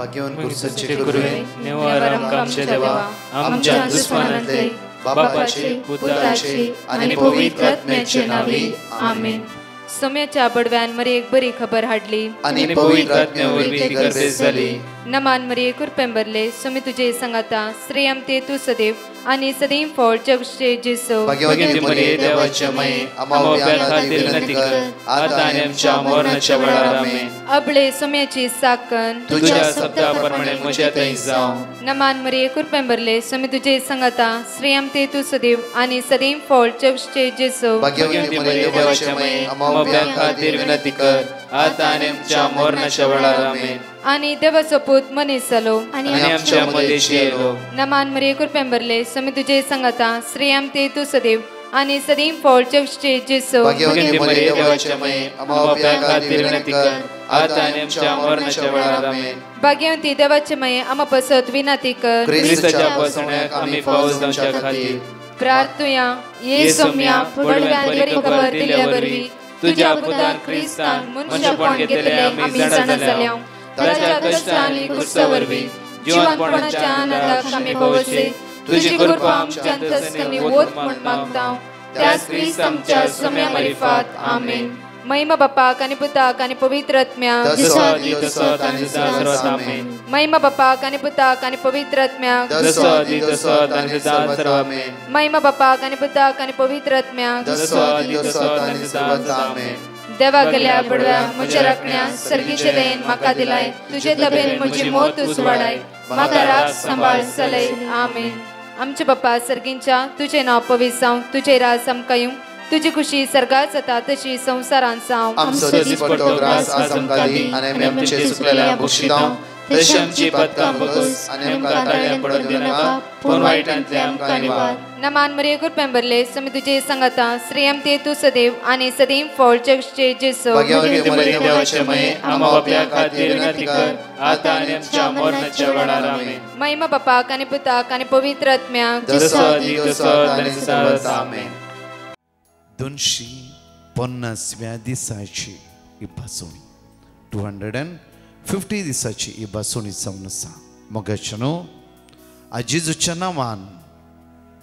भाग्यवान कुर्साचे गुरुवे निवार आमच्या देवा आमच्या दुश्मनांतले बापाचे पुत्राचे आणि पवित्र आत्म्याचे नावे आमेन. सोम्याच्या बडव्यान मरी एक बरी खबर हाडली आणि पवित्र आत्म्यावर ती गर्भेस झाली. नमान मरी कुरपेंबरले सोमी तुझे संगाता श्रेयम ते तू सदैव आणि सदैव फळ जगचे जेसो. भाग्यवती मरिये देवाच्या माये आम्हा खातीर विनंती कर आता आणि आमच्या मरणाच्या वेळार आमेन. अबळे सोम्याची साकन तुझ्या शब्दाप्रमाणे म्हज्या थंय जावं. नमान मरी कुरपेंबरले सोमी तुझे संगाता श्रेयम ते तू सदैव आणि सदैव फळ जगचे जेसो. भाग्यवती मरिये देवाच्या माये आम्हा खातीर विनंती कर आता आणि आमच्या मरणाच्या वेळार आमेन. आणि देवाचो पूत मनीस जालो आणि आमच्या मदेशी येलो. नमान मरी कुरपेंबरले सोमी तुझे संगाता श्रेयम ते तू सदैव आणि सदैव फळ जगचे जेसो. भाग्यवती मरिये देवाच्या माये आम्हा खातीर विनंती कर आता आणि आमच्या मरणाच्या वेळार आमेन. भाग्यवती देवाचे माये आम्हा पसत विनंती कर ख्रिस्ताच्या पासण्याक आम्ही पावस जावच्या खातीर प्रार्थुया. ये सोम्या बडव्यान बरी खबर दिल्या वरवी तुझ्या पुतान ख्रिस्तान मनुष्यपण घेतले आम्ही जाणा जाल्या. ताच्या कष्टांनी कुर्सावरवी जीवनपणाच्या आनंदाक आम्ही पावसे. तुझी कृपा आमच्या अंतस्करणी वोत म्हण मागता त्याच ख्रिस्त आमच्या सोम्या मरिफात आमेन. महिमा बापाक आणि पुताक आणि पवित्र आत्म्याक महिमा बापाक आणि पुताक आणि पवित्र आत्म्याक महिमा बापाक आणि पुताक आणि पवित्र आत्म्याक देवा गेल्या बडव्या म्हज्या राखण्या सर्गीचे देन म्हाका दिलाय. तुझे तबेन म्हजी मोत तूं वाडाय म्हाका राख सांबाळ चलय आमेन. आमचे बाप्पा सर्गींच्या तुझे नाव पवित्र जावं. तुझे राज आमकां येवं. तुझी खुशी सर्गात जाता तशी संसारांत जावं. आमचो दिसपट्टो ग्रास आज आमकां दी आनी आमी आमचे सुकलेल्या बक्षितां तशी आमची पातकां बगस आनी आमकां ताळ्यां पडूंक दिनाका पूण वायटांतले आमकां निवार. नमान मरिये कुरपेंबरले सोमी तुझे संगाता श्रेयम ते तू सदैव आणि सदैव फळ जगचे जेसो. भाग्यवती मरिये देवाचे माये आम्हा बापया खातीर विनंती कर आता आनी आमच्या मरणाच्या वेळार आमेन. महिमा बापाक आणि पुताक आणि पवित्र आत्म्याक आमेन. 250व्या दिसाची ही बसवणी 250 दिसाची ही बसवणी जावन आसा. मोगाचनो जेजूच्या नांवान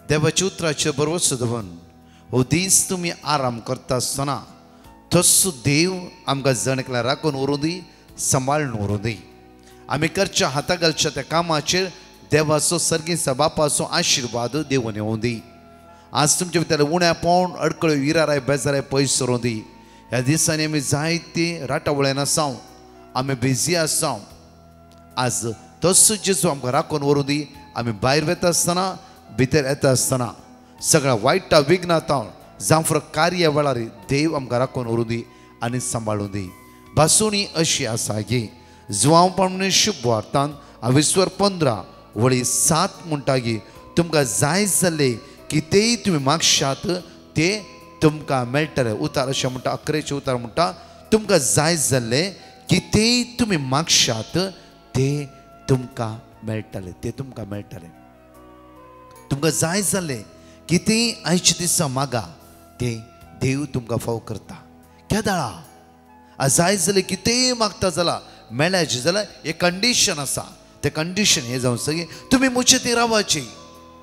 देवाच्या उतराचे बरोबर सुदवन हो दीस तुमी आराम करता आसतना तसो देव आमकां जणकल्या राखून उरूं दी सांबाळून उरूं दी. आमी करच्या हाता घालच्या त्या कामाचेर देवाचो सर्गीचा बापाचो आशिर्वाद देवून येवं दी. आज तुमच्या भितर उण्या पावण अडकळ्यो विराराय बेजाराय पयस सरों दी. ह्या दिसांनी आमी जायती राटावळ्यान आसाव आमी बिजी आसाव. आज तसो जेजू आमकां राखून व्हरूं दी. आमी भायर वेता आसतना भितर येता आसतना सगळ्या वायटा विघ्नांतां जांफर कार्य वेळार देव आमकां राखून व्हरूं दी आनी सांबाळूं दी. भासुणी अशी आसा की जुवांवपणे शुभ वार्तांत 20:15 म्हणटा की तुमकां जाय जाल्ले कितेंय तुमी मागशात ते तुमकां मेळटले. उतार अशें म्हणटा 11 उतार म्हणटा तुमकां जाय जाल्ले कितेंय तुमी मागशात ते तुमकां मेळटले. ते तुमकां मेळटले. तुमकां जाय जाल्ले कितेंय आयचे दिसा मागा ते देव तुमकां फाव करता. केदाळा जाय जाल्यार कितेंय मागता जाल्यार मेळ्याचे जाल्यार एक कंडिशन आसा. ते कंडिशन हे जावन सगळी तुमी मुचे थंय रावचे.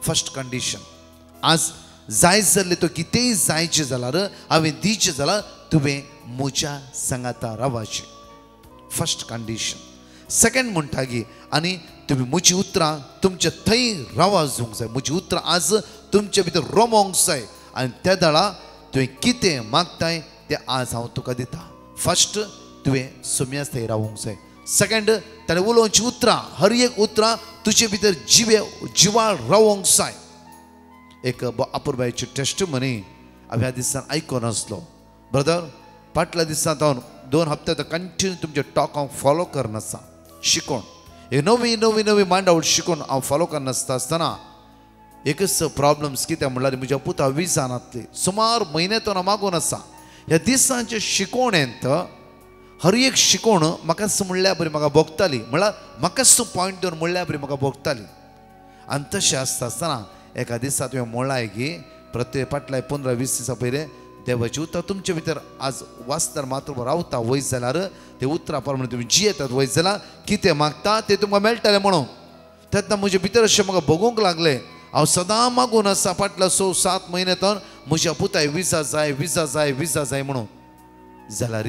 फर्स्ट कंडिशन आज जाय जाल्ले तो कितेंय जायचे जाल्यार हांवें दिवचे जाल्यार तुवें म्हज्या सांगाता रावचे. First condition. सेकंड म्हणटा की आनी तुमी म्हजी उतरां तुमच्या थंय रावूंक जाय. म्हजी उतरां आज तुमच्या भितर रमोंक जाय आनी त्या दाळा तुवें कितें मागताय तें आज हांव तुका दिता. फर्स्ट तुवें सोम्यास थंय रावूंक जाय. सेकंड ताणें उलोवची उतरां हर एक उतरां तुजे भितर जिवाळ रावोंक जाय. एक अपुरबायची टेस्टमनी हांवें ह्या दिसान आयकोन आसलो. ब्रदर फाटल्या दिसांत हांव 2 हप्ते कंटिन्यू तुमचे टॉक हांव फॉलो करनासता. शिकोण एक नवी नवी नवी मांडावळ शिकोवन हांव फॉलो करनासता आसतना एकच प्रॉब्लम्स कितें म्हणल्यार म्हज्या पुता विजानातली सुमार म्हयन्यातून हांव मागून आसा. ह्या दिसांचे शिकोवणेंत हर एक शिकोवण म्हाका म्हणल्या बरी म्हाका भोगताली. म्हळ्यार म्हाकाच पॉयंट दिवन म्हणल्या बरी म्हाका भोगताली. आनी तशें आसता आसतना एका दिसा तुवें म्हणलाय की प्रत्येक फाटल्या 15-20 दिसा पयलीं देवाचें उतर तुमचे भितर आज वाचतार मात्र रावता वयस जाल्यार ते उतरा प्रमाणे तुम्ही जियेतात वयस जाल्यार कितें मागता ते तुमकां मेळटलें म्हणून तेन्ना म्हजे भितर अशें म्हाका भोगूंक लागलें हांव सदां मागून आसा फाटल्या 6-7 म्हयन्यांतून म्हज्या पुताय विजा जाय विजा जाय विजा जाय म्हणून जाल्यार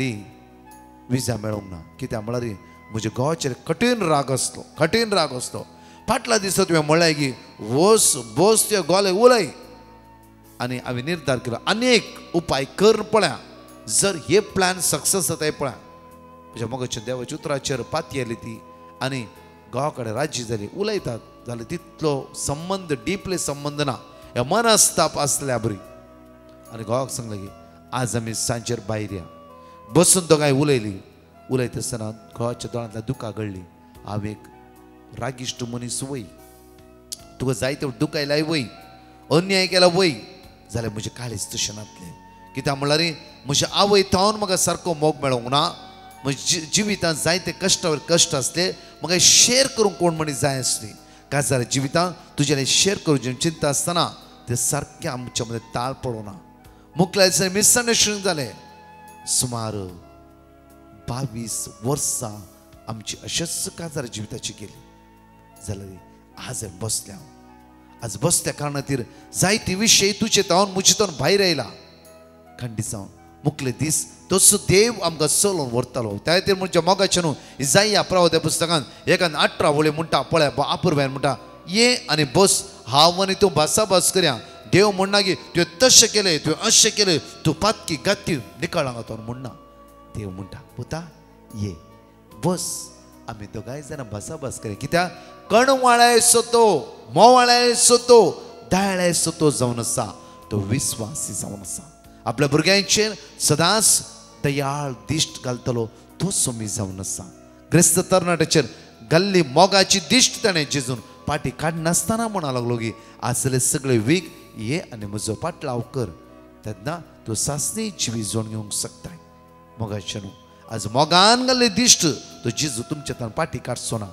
विजा मेळोंक ना कित्याक म्हळ्यार म्हज्या घोवाचेर कठीण राग आसलो फाटल्या दिसा तुवें म्हळें की बस ते गोले उलय आनी हांवें निर्धार केलो आनी एक उपाय कर पळया जर हे प्लॅन सक्सेस जाताय पळया म्हज्या मोगाच्या देवाच्या उतराचेर पाती आयली ती आनी घोवा कडेन राज्य जाली उलयतात जाल्यार तितलो संबंद डीपली संबंद ना हे मनस्ताप आसल्या बरी आनी घोवाक सांगलें की आज आमी सांजेर भायर या बसून दोगांय उलयता आसतना घोवाच्या दोळ्यांतल्यान दुकां गळ्ळी हांव एक रागिश्ट मनीस वय तुका जाय तेवढं दुख आयलाय वय अन्याय केला वय जाल्यार म्हजें काळीज तशें नातलें कित्याक म्हळ्यार म्हज्या आवय थावन म्हाका सारको मोग मेळोंक ना म्हज्या जिवितांत जायते कश्टावर कश्ट आसले म्हाका शेअर करूंक कोण मनीस जाय आसली काय जाल्यार जिवितांत तुज्यान शेअर करूंक चिंता आसतना ते सारकें आमच्या मदें ताळ पडोना मुखल्या दिसांनी मिसअंडरस्टँडिंग जालें सुमार 22 वर्सां आमची अशेंच काजार जिविताची गेली जाल्यार आज बसल्या कारणातीर जायते विशय तुजे तावन मुजे तावन भायर आयला खंडी जावन मुखले दीस तसो देव आमकां चलोवन व्हरतालो त्या खातीर म्हज्या मोगाचें न्हू इसाया प्रवाद ह्या पुस्तकांत एकान 18 वळी म्हणटा पळय आपुरब्यान म्हणटा ये आनी बस हांव आनी तूं भासाभास करया देव म्हणना की तुवें तशें केलें तुवें अशें केलें तूं पातकी गाती निकाळ हांगा तो म्हणना देव म्हणटा पुता ये बस आमी दोगांय जाणां भासाभास करया कित्याक कणवाळाय सोतो मोवाळाय सोतो दायळाय सोतो जावन आसा तो विस्वासी जावन आसा आपल्या भुरग्यांचेर सदांच दयाळ दिश्ट घालतलो तो सोमी जावन आसा ग्रेस्त तरणाट्याचेर घाल्ली मोगाची दिश्ट ताणें जेजून पाटी काडनासतना म्हणा लागलो की आसले सगळे वीक ये आनी म्हजो पाटलाव कर तेन्ना तूं सासणी जिवी जोड घेवंक शकताय मोगाचें न्हू आज मोगान घाल्ली दिश्ट तो जेजू तुमच्या तान पाटी काडचो ना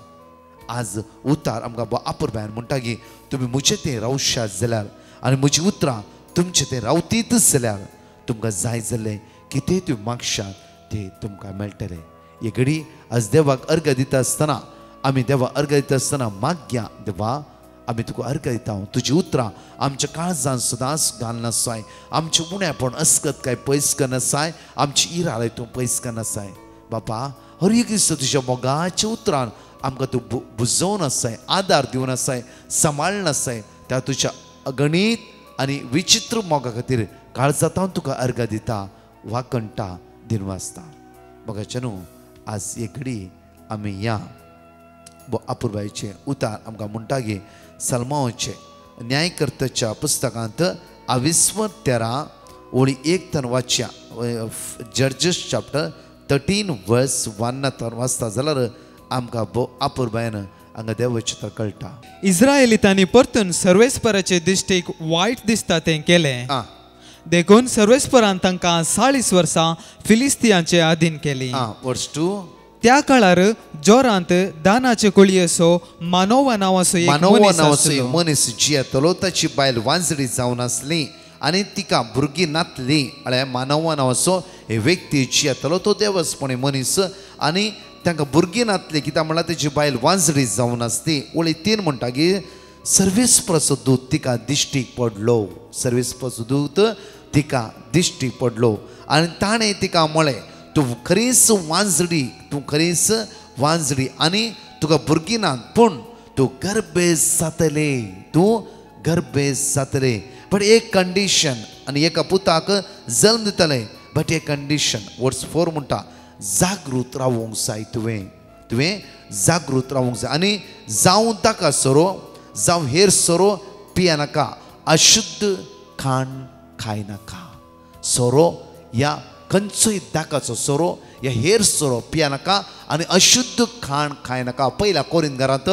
आज उतार आमकां आपुरब्यान म्हणटा की तुमी म्हजें तें रावशात जाल्यार आनी म्हजी उतरां तुमचें तें रावतीतच जाल्यार तुमकां जाय जाल्लें कितें तुमी मागशात तें तुमकां मेळटलें हे घडी आज देवाक अर्घ दिता आसतना आमी देवाक अर्घ दिता आसतना मागया देवा आमी तुका अर्घ दिता तुजी उतरां आमच्या काळजांत सदांच घालनासाय आमचें उणेपण अस्कत काय पयस करनासाय आमची इराय तूं पयस करनासाय बापा हर एक दिसा तुज्या मोगाच्या उतरान आमकां तूं बुजोवन आसाय आदार दिवन आसाय सांबाळन आसाय त्या तुज्या अगणीत आनी विचित्र मोगा खातीर काळजांत तुका अर्घ दिता वाकणटा दिनवासता मोगाचें न्हू आज एक घडी आमी या आपुरबाईचे उतार आमकां म्हणटा की सलमांचे न्यायकर्त्याच्या पुस्तकांत 13 ओळी 1 तन वाचया जर्जस चॅप्टर 13 वर्स 1 तर वाचता जाल्यार आमकां आपुरबायन हांगा देवाचें कळटा इस्रायेलीतांनी परतून सर्वेस्पराचे दिश्टीक वायट दिसता तें केलें देखून सर्वेस्परान तांकां 40 वर्सां फिलिस्तियांचे अधीन केली वर्स 2 त्या काळार जोरांत दानाचे कोळी असो मानोवा नांवाचो एक मनीस जियेतलो ताची बायल वांजडी जावन आसली आनी तिका भुरगीं नातली म्हळ्यार मानवा नांवाचो हे व्यक्ती जियेतलो तो देवसपणी मनीस आनी तांकां भुरगीं नातली कित्याक म्हळ्यार ताची बायल वांजडी जावन आसली ओळी 3 म्हणटा की सर्वेस्पराचो दूत तिका दिश्टीक पडलो सर्वेस्पराचो दूत तिका दिश्टीक पडलो आनी ताणें तिका म्हळें तूं खरीच वांजडी आनी तुका भुरगीं नात पूण तूं गर्भेस जातले बट एक कंडिशन आनी एका पुताक जल्म दितले बट एक कंडिशन वर्स 4 म्हणटा जागृत रावूंक जाय तुवें जागृत रावूंक जाय आनी जावं ताका सोरो जावं हेर सोरो पियनाका अशुद्ध खाण खायनाका सोरो या खंयचोय दाकाचो सोरो या हेर सोरो पियनाका आनी अशुद्ध खाण खायनाका पयल्या कोरिंथांत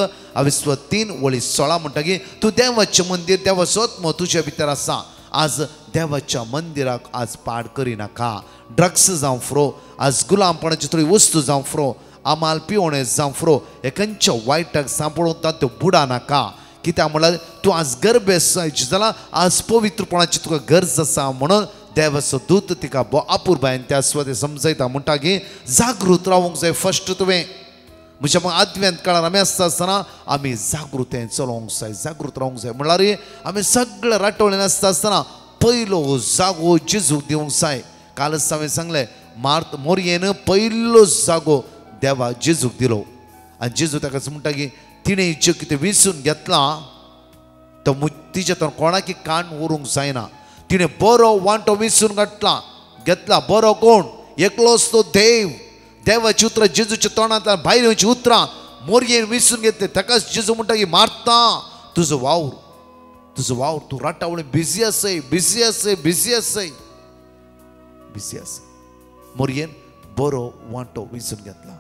3 ओळी 16 म्हणटा की तूं देवाचें मंदीर देवाचो आत्मो तुज्या भितर आसा आज देवाच्या मंदिराक आज पाड करिनाका ड्रग्स जावं फ्रो आज गुलामपणाची थोडी वस्तू जावं फ्रो आमाल पिवणें जावं फ्रो हे खंयच्या वायटाक सांपळून तातूं बुडानाका कित्याक म्हळ्यार तूं आज गर्भेस जायची जाल्यार आज पवित्रपणाची तुका गरज आसा म्हणून देवाचो दूत तिका आपूर बायन त्या स्वते समजयता म्हणटा की जागृत रावंक जाय फर्स्ट तुवें म्हणजे मग आदव्यांत काळार आमी आसता आसतना आमी जागृतेन चलोवंक जाय जागृत रावंक जाय म्हणल्यार आमी सगळे राटोळेन आसता आसतना पयलो जागो जेजूक दिवंक जाय कालच हांवें सांगलें मार्त मोरयेन पयलो जागो देवा जेजूक दिलो आनी जेजू ताका म्हणटा की तिणें जे कितें विसरून घेतला तो तिच्या तर कोणाकी कान उरूंक जायना तिणें बरो वांटो विसरून घेतला बरो कोण एकलोच तो देव देवाची उतरां जेजूच्या तोंडांतल्यान भायर येवची उतरां मोरयेन विसरून घेतले ताकाच जेजू म्हणटा की मारता तुजो वावर तूं राटावळी बिजी आसय बिजी आसय बिजी आसय बिजी आसय मोरयेन बरो वांटो विसरून घेतला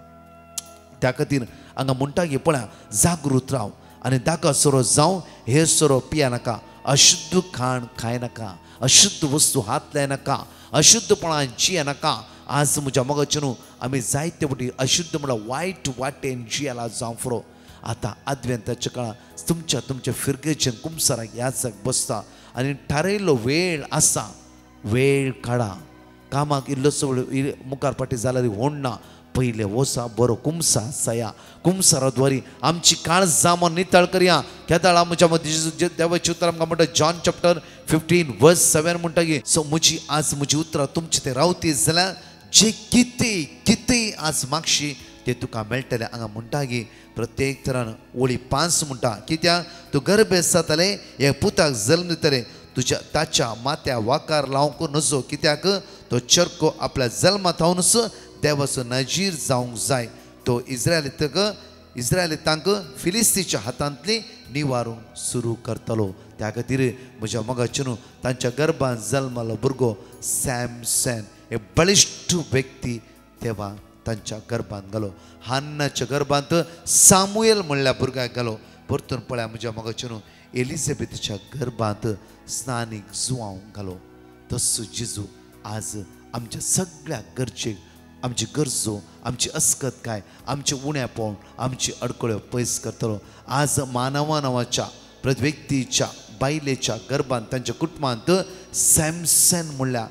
त्या खातीर हांगा म्हणटा की पळया जागृत राव आनी ताका सोरो जावं हे सोरो पिया नाका अशुद्ध खाण खाय नाका अशुद्ध वस्तू हात लाय नाका अशुद्धपणान जिये नाका आज म्हज्या मोगाचे न्हू आमी जायते फावटी अशुद्ध म्हणल्यार वायट वाटेन जियेला जावं फुरो आतां आदवेंताच्या काळांत तुमच्या फिरकेचे कुमसाराक याचाक बसता आनी थारयल्लो वेळ आसा वेळ काडा कामाक इल्लोसो वेळ मुखार फाटी जाल्यार होण्णा पहिले वसा बरो कुमसा सया कुमसाराद्वारी आमची काळ जामो नितळ करया केदाळ म्हज्या मदीं देवाची उतर आमकां म्हणटा जॉन चॅप्टर 15:7 म्हणटा की सो म्हजी उतरां तुमचे ते रावती जाल्यार जे कितें आज मागशी ते तुका मेळटलें हांगा म्हणटा की प्रत्येक तरान ओळी 5 म्हणटा कित्याक तूं गर्भेस जातलें हे पुताक जल्म दितलें ताच्या माथ्या वाकार लावंक नजो कित्याक तो चरको आपल्या जल्मात हावनच देवाचो नजीर जावंक जाय तो इस्रायलितांक फिलिस्तीच्या हातांतली निवारूंक सुरू करतलो त्या खातीर म्हज्या मोगाचे न्हू तांच्या गर्भांत जल्मलो भुरगो सॅमसन हे बळिश्ठ व्यक्ती देवा तांच्या गर्भांत घालो हान्नाच्या गर्भांत सामुएल म्हणल्या भुरग्याक घालो परतून पळया म्हज्या मोगाचे न्हू एलिझाबेथच्या गर्भांत स्नानीक जुवांक घालो तसो जेजू आज आमच्या सगळ्या गरजेक आमची गरजो आमची अस्कतकाय आमचे उणेपण आमची अडकळ्यो पयस करतलो आज मानवा नांवाच्या व्यक्तीच्या बायलेच्या गर्भांत तांच्या कुटुंबांत सॅमसन म्हणल्या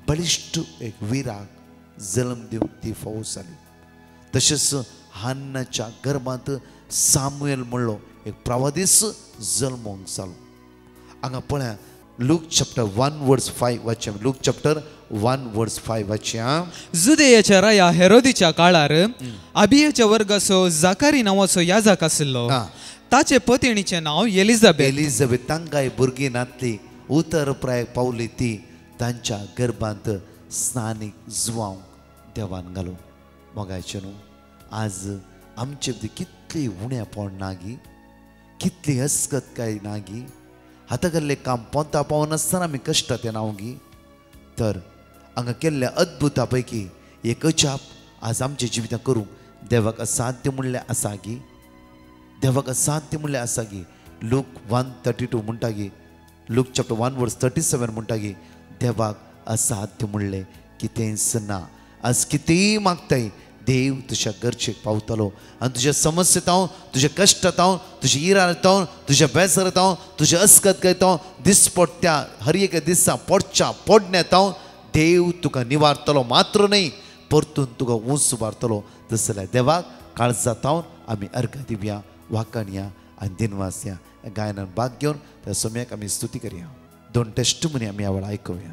बळिश्ठ एक विराक जल्म दिवंक ती फावो जाली तशेंच हान्नाच्या गर्भांत सामुएल म्हणलो एक प्रवादीस जल्मोंक जालो हांगा पळया लूक चॅप्टर 1:5 वाचया लूक चॅप्टर 1:5 वाचया जुदेयाच्या राया हेरोदीच्या काळार अबियाच्या वर्गाचो जाकारी नांवाचो याजक आशिल्लो ताचे पत्नीचें नांव एलिझाबेथ तांकांय भुरगीं नातली उतर प्रायाक पावली ती तांच्या गर्भांत स्नानीक जुवांक देवान घालो मोगायचे न्हू आज आमचे कितली उणेपण नागी कितली अस्कत काय नागी हाता गेल्लें काम पोंता पावनासतना आमी कश्ट ते नावगी तर हांगा केल्ल्या अद्भुता पैकी एकच आप आज आमच्या जिवितांत करूंक देवाक असाध्य म्हणलें आसा गी देवाक असाध्य म्हणलें आसा गी लूक 1:32 म्हणटा गी लूक चॅप्टर 1:37 म्हणटा गी देवाक असाध्य म्हणलें कितेंच ना आज कितेंय मागताय देव तुज्या गरजेक पावतलो आनी तुज्या समस्येंत हांव तुज्या कश्टांत हांव तुज्या इरांत हांव तुज्या बेजारांत हांव तुज्या अस्कतकायेंत हांव दिसपट्ट्या हर एका दिसा पडण्यात हांव देव तुका निवारतलो मात्र न्ही परतून तुका उंच उबारतलो तस जाल्यार देवाक काळजांत हांव आमी अर्घ दिवया वाकणया आनी दिनवास या गायनान भाग घेवन त्या समयाक आमी स्तुती करया 2 टेस्टिमनी आमी ह्या वेळा आयकुया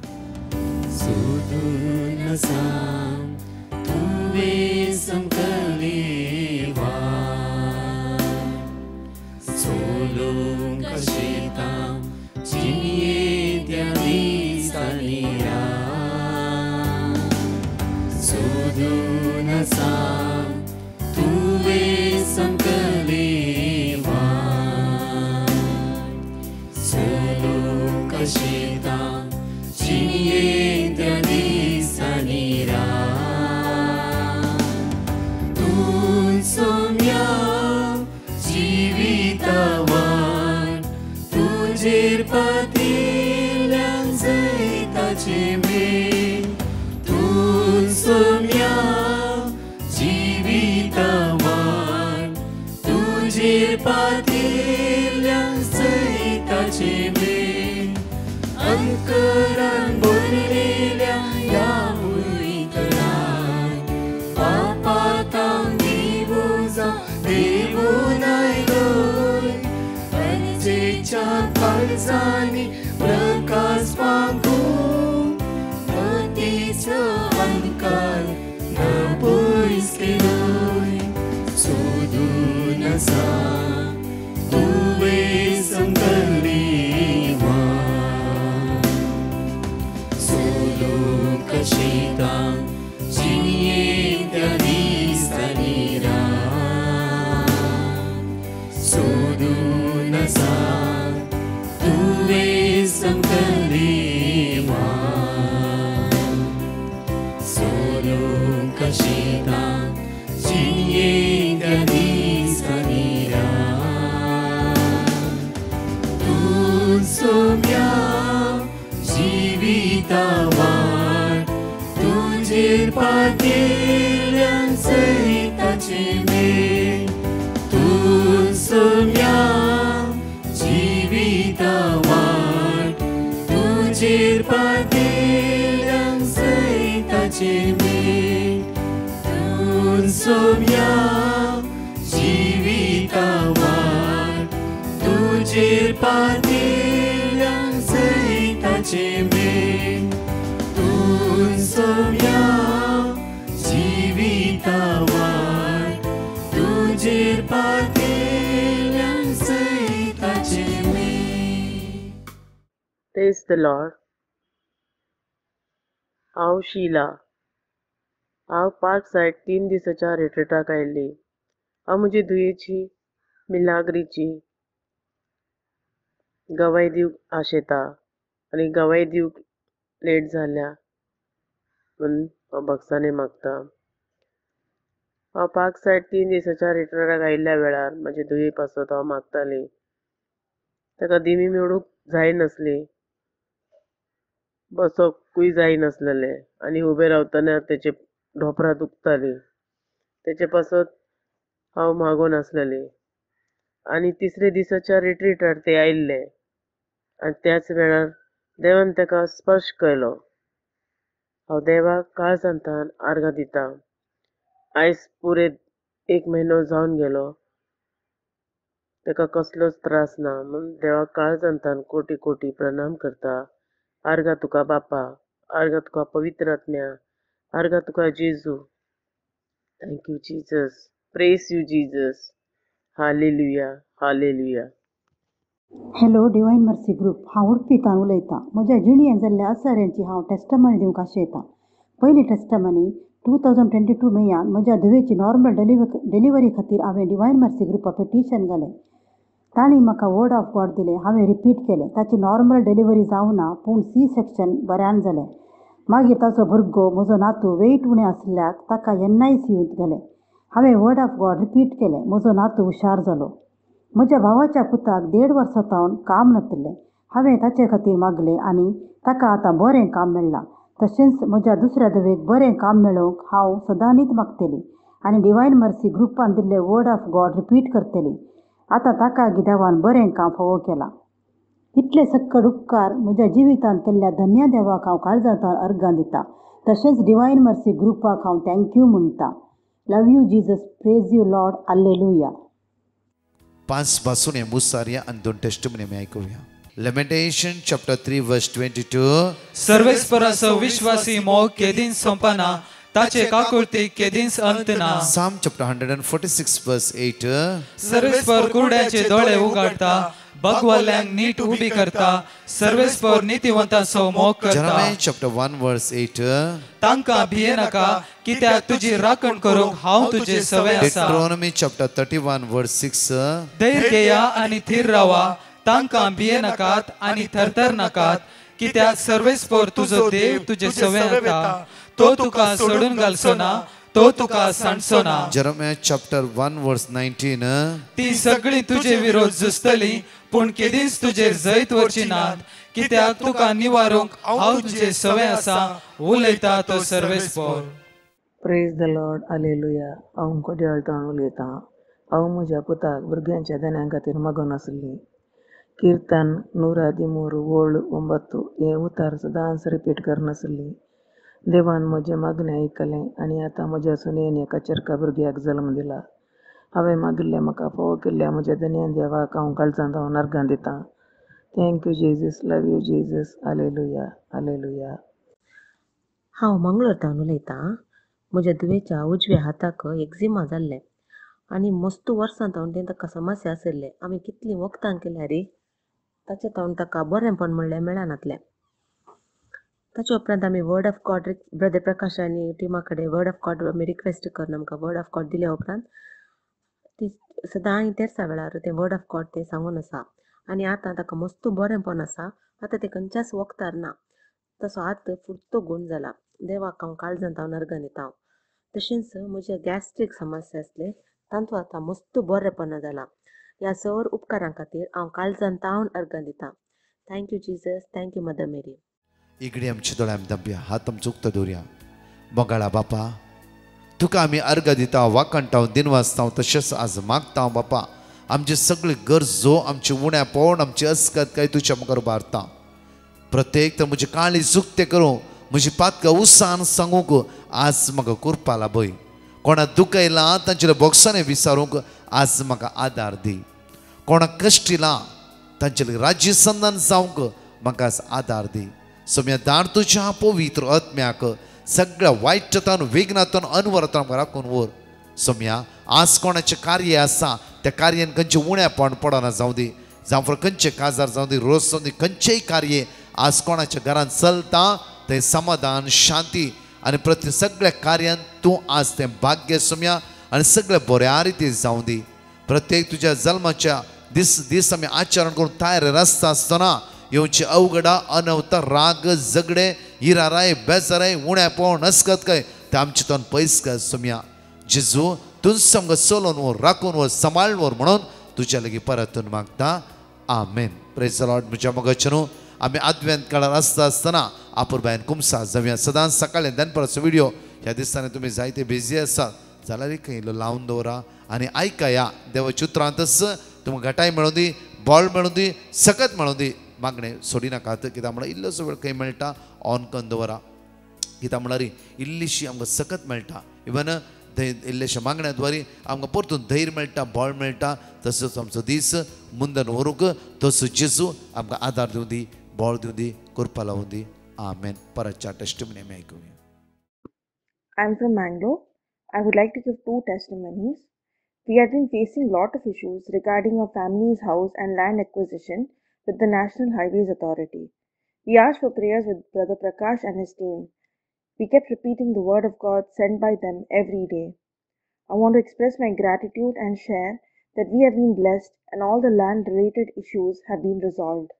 अंकरान बोलले काळजांनी प्रकाश मागू मतीचो अंधकार नपयस केलोय सोदून आसा तुवें संकल्ली सोलो कशिता जियेंत्या दिसतानी सोदून आसा तुवें संकल्ली सोलो कशिता जियेंत्या दिसतानी तूं सोम्या जिविता वाट तुजेर पातिल्यान सैताचे मेळ तूं सोम्या जिविता वाट तुजेर पातिल्यान सैताचे मेळ तूं सोम्या जिविता वाट तुजेर पातिल्यान सैताचे मेळ तूं सोम्या जिविता वाट तुजेर पातिल्यान सैताचे मेळ. Praise the Lord. हांव शीला. हांव पार्क सायड 3 दिसाच्या रिट्रीटाक आयिल्ली. हांव म्हजी दुयेची मिलाग्रीची गवाय दिवंक आशेता आनी गवाय दिवंक लेट जाल्या म्हणून हांव भगसाने मागता. हांव पार्क सायड 3 दिसाच्या रिट्रीटाक आयिल्ल्या वेळार म्हजी दुये पासत हांव मागताली. ताका दिमी मेळूंक जायनासली, बसोंकूय जायनासलेलें आनी उबें रावतना तेचे ढोपरां दुखतालीं. तेचे पासत हांव मागोन आसलेली आनी 3रे दिसाच्या रिट्रीटार ते आयिल्ले आनी त्याच वेळार देवान ताका स्पर्श केलो. हांव देवाक काळजांतान आर्गां दितां. आयज पुरे 1 म्हयनो जावन गेलो, ताका कसलोच त्रास ना म्हूण देवाक काळजांतान कोटी कोटी प्रणाम करता. आर्गां तुका बापा, आर्गां तुका पवित्र आत्म्या, आर्गां तुका जेजू. Thank you Jesus. Praise you Jesus. Hallelujah, hallelujah. Hello divine mercy group. हांव उडपीतान उलयतां. म्हज्या जिणेंत जाल्ल्या आसाऱ्यांची हांव टेस्टमनी दिवंक आशयतां. पयली टेस्टमनी 2022 मेयान म्हज्या धुवेची नॉर्मल डिलिव्हरी खातीर हांवें डिवायन मर्सी ग्रुपाक पिटिशन घालें. तांणी म्हाका वर्ड ऑफ गॉड दिलें. हांवें रिपीट केलें. ताची नॉर्मल डिलिव्हरी जावना पूण C-सेक्शन बऱ्यान जालें. मागीर ताचो भुरगो म्हजो नातू वेट उणें आसल्याक ताका NICUंत गेलें. हांवें वर्ड ऑफ गॉड रिपीट केलें. म्हजो नातू हुशार जालो. म्हज्या भावाच्या पुताक 1.5 वर्सां जावन काम नासलें. हांवें ताचे खातीर मागलें आनी ताका आतां बरें काम मेळ्ळां. तशेंच म्हज्या दुसऱ्या धवेक बरें काम मेळोवंक हांव सदांच मागतलें आनी डिवायन मर्सी ग्रुपान दिल्लें वर्ड ऑफ गॉड रिपीट करतलें. आतां ताका देवान बरें काम फावो केलां. इतले सक्कड उपकार म्हज्या जिवितांत केल्ल्या धन्य देवाक हांव काळजांतान अर्गां दितां. तशेंच डिवायन मर्सी ग्रुपाक हांव थँक्यू म्हणटां. Love you Jesus. Praise you Lord. Hallelujah. 5 पासून मुसारिया आणि 2 टेस्टमनी आमी आयकुया. Lamentation chapter 3 verse 22. सर्वेस्पराचो विश्वासी मोग केदीन संपना, ताचे काकुळती केदींच अंत ना. Psalm chapter 146 verse 8. सर्वेस्पर कुरड्याचे दोळे उगाडता, भगवल्यांक नीट उबी करता, सर्वेस्पर नीतिवंतांचो मोग करता. Jeremiah chapter 1 verse 8. तांकां भिये नाका, कित्याक तुजी राखण करूंक हांव तुजे सवय आसा. Deuteronomy chapter 31 verse 6. धैर्य घेया आनी थीर रावा, तांकां भिये नाकात आनी थरथर नाकात, कित्याक सर्वेस्पर तुजो देव तुजे सवय आसा. तो तुका सोडून घालचो ना, तो तुका सांडचो ना. Jeremiah chapter 1 verse 19. ती सगळी तुजे विरोध झुजतली, पूण केदींच तुजेर जैत वरची नात, कित्याक तुका निवारूंक हांव तुजे सवय आसा, उलयता तो सर्वेस्पर. Praise the Lord. हालेलुया. हांव कोड्याळतान उलयतां. हांव म्हज्या पुताक भुरग्यांच्या देण्यां खातीर मागून आसली. कीर्तन 113 वोळ 9 हें उतार सदांच रिपीट करनासली. देवान म्हजें मागणें आयकलें आनी आतां म्हज्या सुनेन एका चरका भुरग्याक जल्म दिला. हांवें मागिल्लें म्हाका फावो केल्ल्या म्हज्या देण्यां देवाक हांव काळजांत अर्गां दितां. Thank you Jesus. Love you Jesus. Hallelujah hallelujah. हांव मंगळूरतावन उलयतां. म्हज्या धुवेच्या उजव्या हाताक एक्जिमा जाल्लें आनी मस्त वर्सां तावन तें ताका समस्या आशिल्लें. आमी कितलीं वखदां केल्यार ताचे तावन ताका बरेंपण म्हणलें मेळनातलें. ताचे उपरांत आमी वर्ड ऑफ गॉड ब्रदर प्रकाश आनी टिमा कडेन वर्ड ऑफ गॉड आमी रिक्वेस्ट करून आमकां वर्ड ऑफ गॉड दिल्या उपरांत ती सदां तेर्सा वेळार तें वर्ड ऑफ गॉड तें सांगून आसा आनी आतां ताका मस्त बरेंपण आसा. आतां तें खंयच्याच वखदार ना. तसो हात फुर्तो गूण जाला. देवाक हांव काळजांत हांव नर्गां दितां. तशेंच म्हज्या गॅस्ट्रीक समस्या आसले तांचो आतां मस्त बरेंपण जाला. ह्या सर उपकारां खातीर हांव काळजांत तावन अर्गां दितां. Thank you Jesus. थँक्यू मदर मेरी. इकडे आमच्या दोळ्यां दंबया हात आमचो उक्तो दवरया. मोगाळा बापा तुका आमी अर्घ दिता वाकणटाव दिनवासताव तशेंच आज मागता बापा आमचे सगळे गरजो आमचे उण्या पोवण आमची अस्कत काय तुज्या मुखार उबारता. प्रत्येक तर म्हजी काळी चुकते करूं म्हजी पातकां उत्सान सांगूंक आज म्हाका करपा लाभय. कोणाक दुख येयलां तांचे बोक्सांनी विचारूंक आज म्हाका आदार दी. कोणाक कश्ट येयलां तांचे राज्य संधान जावंक म्हाका आज आदार दी. सोम्या दार तुज्या पवित्र आत्म्याक सगळ्या वायटांतून विघ्नांतून अनवरतान राखून व्हर. सोम्या आज कोणाचें कार्य आसा त्या कार्यान खंयचें उण्यापण पडना जावं दी. जावं खंयचे काजार जावं दी रोज जावं दी खंयचेय कार्य आज कोणाच्या घरान चलता ते समाधान शांती आनी प्रत्येक सगळ्या कार्यान तूं आज तें भाग्य सोम्या आनी सगळे बऱ्या रितीन जावं दी. प्रत्येक तुज्या जल्माच्या दीस आमी आचरण करून तयार आसता आसतना येवची अवघडा अनवता राग झगडे हिराराय बेजाराय उण्या पोवण अस्कत काय ते आमचे तोंड पयस कर सोम्या. जेजू तूं समका चलोवन व्हर राखून व्हर सांबाळून व्हर म्हणून तुज्या लागीं परतून मागता. आमेन. Praise the Lord. म्हज्या मोगाचेनू आमी आदव्यांत काळार आसतना आपुरबायन कुमसा जावया. सदांच सकाळी दनपराचो व्हिडिओ ह्या दिसांनी तुमी जायते बिजी आसात जाल्यार एक इल्लो लावन दवरा आनी आयकया. देवाच्या उतरांतच तुमकां घटाय मेळूं दी बॉल मेळूं दी सकत मेळूं दी. मागणें सोडी नाकात कित्याक म्हळ्यार इल्लोसो वेळ खंय मेळटा ऑन करून दवरा. कित्याक म्हळ्यार इल्लीशी आमकां सकत मेळटा. इवन इल्लेशा मागण्या द्वारे आमकां परतून धैर्य मेळटा बळ मेळटा. तसोच आमचो दीस मुंदन व्हरूंक तसो जेजू आमकां आदार दिवं दी बळ दिवं दी करपा लावूं दी. आमेन. परतच्या टेस्टिमनी आमी आयकुया. I'm from Mangalore. I would like to give 2 testimonies. We have been facing lot of issues regarding our family's house and land acquisition with the National Highways Authority. We asked for prayers with Brother Prakash and his team. We kept repeating the word of God sent by them every day. I want to express my gratitude and share that we have been blessed and all the land-related issues have been resolved.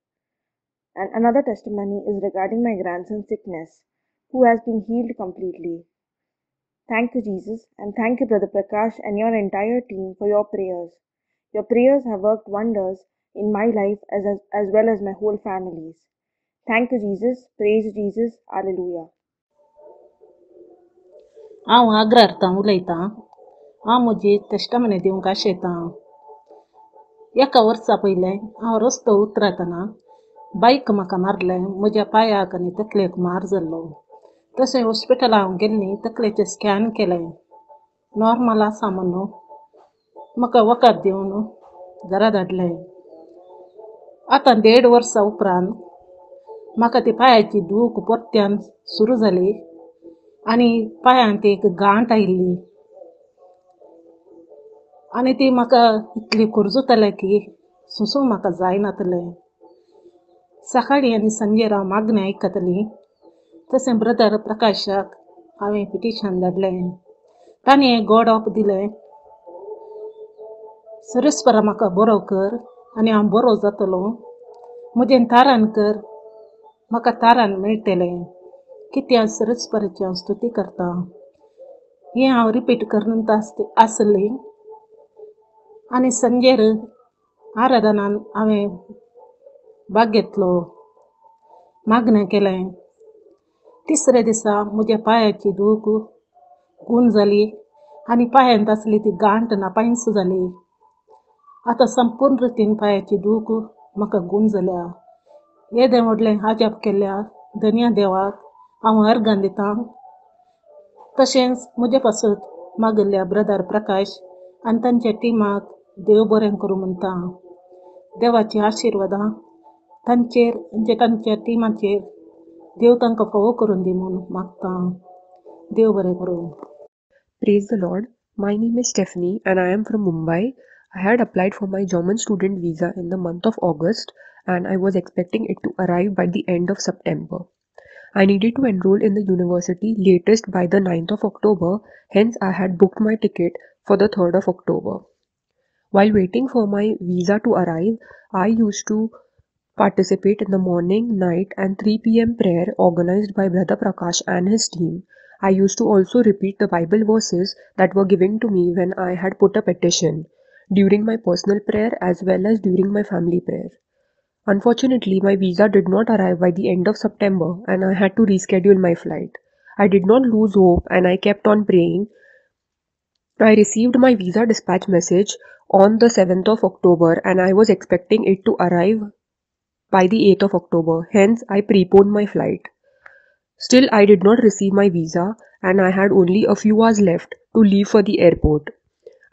And another testimony is regarding my grandson's sickness, who has been healed completely. Thank you, Jesus, and thank you, Brother Prakash and your entire team for your prayers. Your prayers have worked wonders in my life as well as my whole family's. Thank you, Jesus. Praise Jesus. Hallelujah. हांव आग्रार्थां उलयतां. हांव म्हजी testimony दिवंक आशेतां. एका वर्सा पयलें हांव रस्तो उतरतना बायक म्हाका मारलें. म्हज्या पांयाक आनी तकलेक मार जाल्लो. तशें हॉस्पिटलां हांव गेल्लीं तकलेचें स्कॅन केलें. नॉर्मल आसा म्हणून म्हाका वखद दिवन घरा धाडलें. आतां 1.5 वर्सां उपरांत म्हाका ती पांयाची दूख परत्यान सुरू जाली आनी पांयांत एक गांठ आयिल्ली आनी ती म्हाका इतली कुरजुतलें की सुसूंक म्हाका जायनातलें. सकाळीं आनी सांजेर हांव मागणें आयकतलीं. तशें ब्रदर प्रकाशाक हांवें पिटिशन धाडलें. ताणें गॉड ऑफ दिलें. सुरेस्परा म्हाका बरो कर आनी हांव बरो जातलो. म्हजें तारण कर म्हाका तारण मेळटलें. कित्याक सुरेस्पराची हांव स्तुती करतां. हें हांव रिपीट करत आसलीं आनी सांजेर आराधनान हांवें भाग घेतलो. मागणें केलें. तिसरे दिसा म्हज्या पांयाची दूख गूण जाली आनी पांयांत आसली ती गांठ नापायंस जाली. आतां संपूर्ण रितीन पांयाची दूख म्हाका गूण जाल्या. येदें व्हडलें आजाप केल्या धन्य देवाक हांव अर्गां दितां. तशेंच म्हजे पासून मागिल्ल्या ब्रदर प्रकाश आनी तांच्या टिमाक देव बरें करूं म्हणटा. देवाची आशिर्वादां तांचेर म्हणजे तांच्या टिमाचेर देव तांकां फोव करून दी म्हणून मागता. देव बरें करूं. Praise the Lord. My name is Stephanie and I am from Mumbai. I had applied for my German student visa in the month of August and I was expecting it to arrive by the end of September. I needed to enroll in the university latest by the 9th of October, hence I had booked my ticket for the 3rd of October. While waiting for my visa to arrive, I used to participate in the morning, night, and 3 p.m. prayer organized by Brother Prakash and his team. I used to also repeat the Bible verses that were given to me when I had put a petition during my personal prayer as well as during my family prayer. Unfortunately, my visa did not arrive by the end of September and I had to reschedule my flight. I did not lose hope and I kept on praying. I received my visa dispatch message on the 7th of October and I was expecting it to arrive by the 8th of October, hence I preponed my flight. Still, I did not receive my visa and I had only a few hours left to leave for the airport.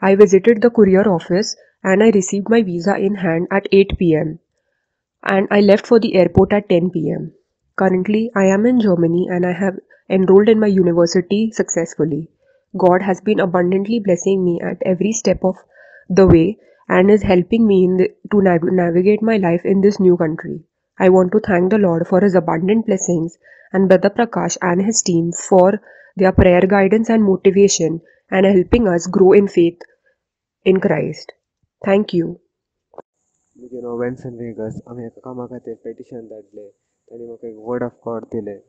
I visited the courier office and I received my visa in hand at 8 pm and I left for the airport at 10 pm. Currently, I am in Germany and I have enrolled in my university successfully. God has been abundantly blessing me at every step of the way and is helping me to navigate my life in this new country. I want to thank the Lord for his abundant blessings and Brother Prakash and his team for their prayer guidance and motivation and helping us grow in faith in Christ. Thank you. म्हजें नांव वेन्सन Vegas. आमी एका कामा खातीर petition धाडलें. ताणी म्हाका एक वर्ड ऑफ गॉड दिलें.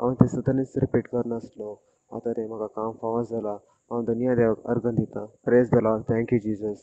हांव तें सदांच रिपीट करनासलो. आतां तें म्हाका काम फावो जाला. हांव धन्य देवाक अर्घ दितां. Praise the Lord. Thank you Jesus.